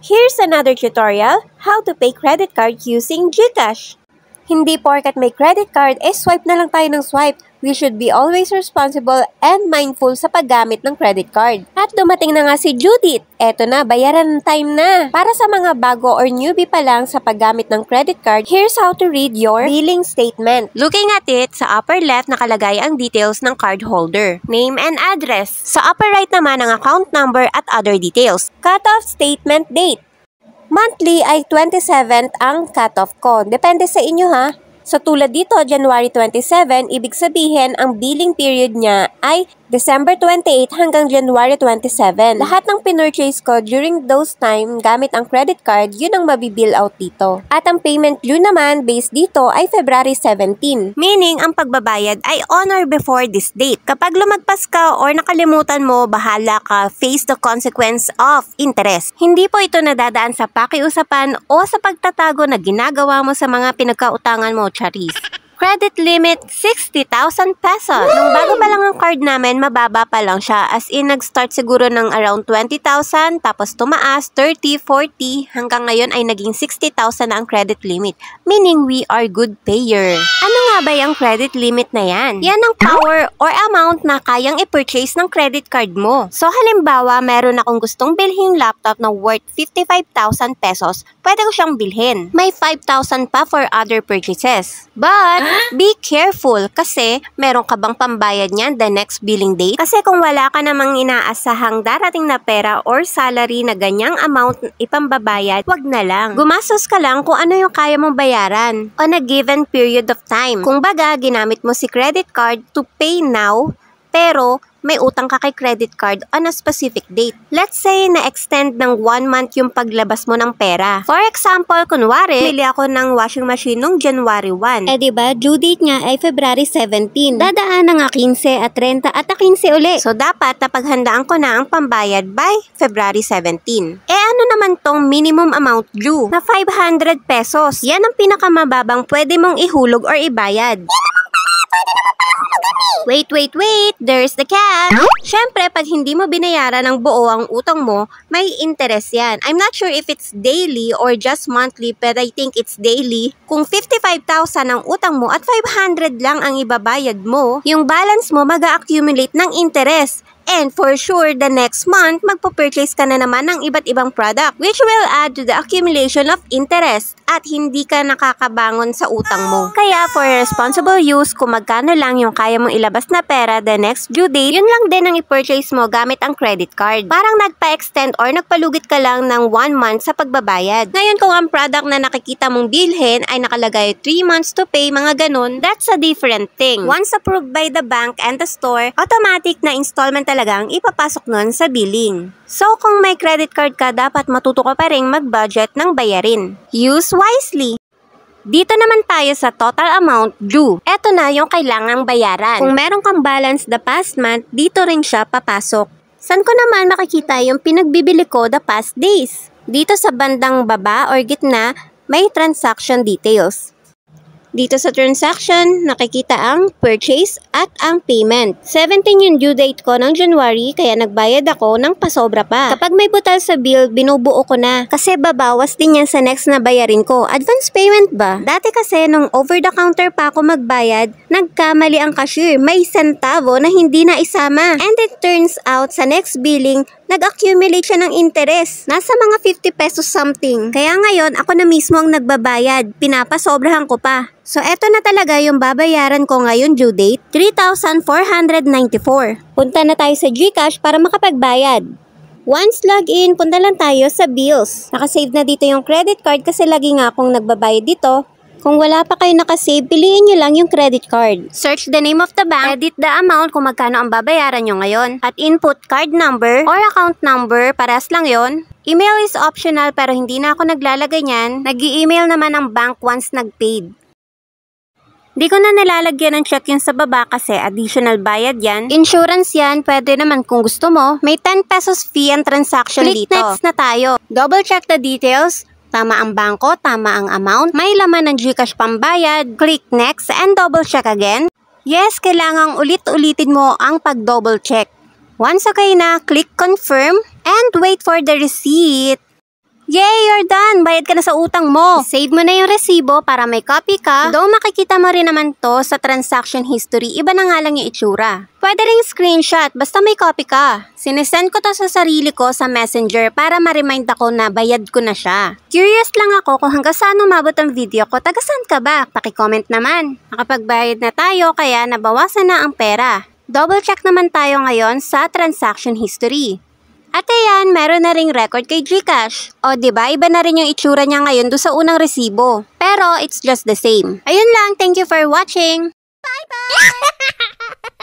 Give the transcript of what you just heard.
Here's another tutorial, how to pay credit card using GCash. Hindi porkat may credit card, swipe na lang tayo ng swipe. We should be always responsible and mindful sa paggamit ng credit card. At dumating na nga si Judith. Eto na, bayaran ng time na. Para sa mga bago or newbie pa lang sa paggamit ng credit card, here's how to read your billing statement. Looking at it, sa upper left nakalagay ang details ng card holder, name and address. Sa upper right naman ang account number at other details. Cut-off statement date. Monthly ay 27th ang cut-off ko. Depende sa inyo ha. So tulad dito, January 27, ibig sabihin ang billing period niya ay December 28 hanggang January 27. Lahat ng pinurchase ko during those time gamit ang credit card, yun ang mabibill out dito. At ang payment due naman based dito ay February 17. Meaning, ang pagbabayad ay on or before this date. Kapag lumagpas ka or nakalimutan mo, bahala ka, face the consequence of interest. Hindi po ito nadadaan sa pakiusapan o sa pagtatago na ginagawa mo sa mga pinagkautangan mo, Charis. Credit limit, 60,000 pesos. Nung bago pa lang ang card namin, mababa pa lang siya. As in, nag-start siguro ng around 20,000, tapos tumaas, 30, 40, hanggang ngayon ay naging 60,000 na ang credit limit. Meaning, we are good payer. Ano nga ba yung credit limit na yan? Yan ang power or amount na kayang i-purchase ng credit card mo. So, halimbawa, meron akong gustong bilhin laptop na worth 55,000 pesos, pwede ko siyang bilhin. May 5,000 pa for other purchases. But, be careful kasi meron ka bang pambayad niyan the next billing date? Kasi kung wala ka namang inaasahang darating na pera or salary na ganyang amount ipambabayad, wag na lang. Gumastos ka lang kung ano yung kaya mong bayaran on a given period of time. Kung baga, ginamit mo si credit card to pay now, pero may utang ka kay credit card on a specific date. Let's say na-extend ng 1 month yung paglabas mo ng pera. For example, kunwari, bili ako ng washing machine nung January 1. Diba, due date nga ay February 17. Dadaan na nga 15 at 30 at 15 uli. So, dapat napaghandaan ko na ang pambayad by February 17. Ano naman tong minimum amount due na 500 pesos? Yan ang pinakamababang pwede mong ihulog or ibayad. Wait! There's the catch! Syempre, pag hindi mo binayaran ng buo ang utang mo, may interest yan. I'm not sure if it's daily or just monthly, but I think it's daily. Kung 55,000 ang utang mo at 500 lang ang ibabayad mo, yung balance mo mag-accumulate ng interest. And for sure, the next month, magpo-purchase ka na naman ng iba't ibang product, which will add to the accumulation of interest at hindi ka nakakabangon sa utang mo. Kaya for responsible use, kung magkano lang yung kaya mong ilabas na pera the next due date, yun lang din ang i-purchase mo gamit ang credit card. Parang nagpa-extend or nagpalugit ka lang ng 1 month sa pagbabayad. Ngayon kung ang product na nakikita mong bilhin ay nakalagay 3 months to pay, mga ganun, that's a different thing. Once approved by the bank and the store, automatic na installment talagang ipapasok nun sa billing. So, kung may credit card ka, dapat matuto ka pa rin mag-budget ng bayarin. Use wisely. Dito naman tayo sa total amount due. Eto na yung kailangang bayaran. Kung meron kang balance the past month, dito rin siya papasok. Saan ko naman makikita yung pinagbibili ko the past days? Dito sa bandang baba or gitna, may transaction details. Dito sa transaction, nakikita ang purchase at ang payment. 17 yung due date ko ng January, kaya nagbayad ako ng pasobra pa. Kapag may butal sa bill, binubuo ko na. Kasi babawas din yan sa next na bayarin ko. Advance payment ba? Dati kasi nung over the counter pa ako magbayad, nagkamali ang cashier. May centavo na hindi na isama. And it turns out sa next billing, nag-accumulate siya ng interest. Nasa mga 50 pesos something. Kaya ngayon, ako na mismo ang nagbabayad. Pinapasobrahan ko pa. So, eto na talaga yung babayaran ko ngayon due date, 3,494. Punta na tayo sa GCash para makapagbayad. Once login, punta lang tayo sa bills. Nakasave na dito yung credit card kasi lagi nga akong nagbabayad dito. Kung wala pa kayo nakasave, piliin nyo lang yung credit card. Search the name of the bank, edit the amount kung magkano ang babayaran nyo ngayon, at input card number or account number, parehas lang yon. Email is optional pero hindi na ako naglalagay niyan. Nag-i-email naman ang bank once nag-paid. Di ko na nilalagyan ng check yun sa baba kasi additional bayad yan. Insurance yan, pwede naman kung gusto mo. May 10 pesos fee ang transaction dito. Click next na tayo. Double check the details. Tama ang bangko, tama ang amount. May laman ng GCash pambayad. Click next and double check again. Yes, kailangang ulit-ulitin mo ang pag-double check. Once okay na, click confirm and wait for the receipt. nakabayad ka na sa utang mo. Save mo na yung resibo para may copy ka. Though makikita mo rin naman to sa transaction history, iba na nga lang yung itsura. Pwede ring screenshot, basta may copy ka. Sinesend ko to sa sarili ko sa Messenger para ma-remind ako na bayad ko na siya. Curious lang ako kung hanggang saan umabot ang video ko. Taga saan ka ba? Paki-comment naman. Nakapagbayad na tayo kaya nabawasan na ang pera. Double check naman tayo ngayon sa transaction history. At ayan, meron na ring record kay GCash. O diba, iba na rin yung itsura niya ngayon doon sa unang resibo. Pero it's just the same. Ayun lang, thank you for watching! Bye-bye!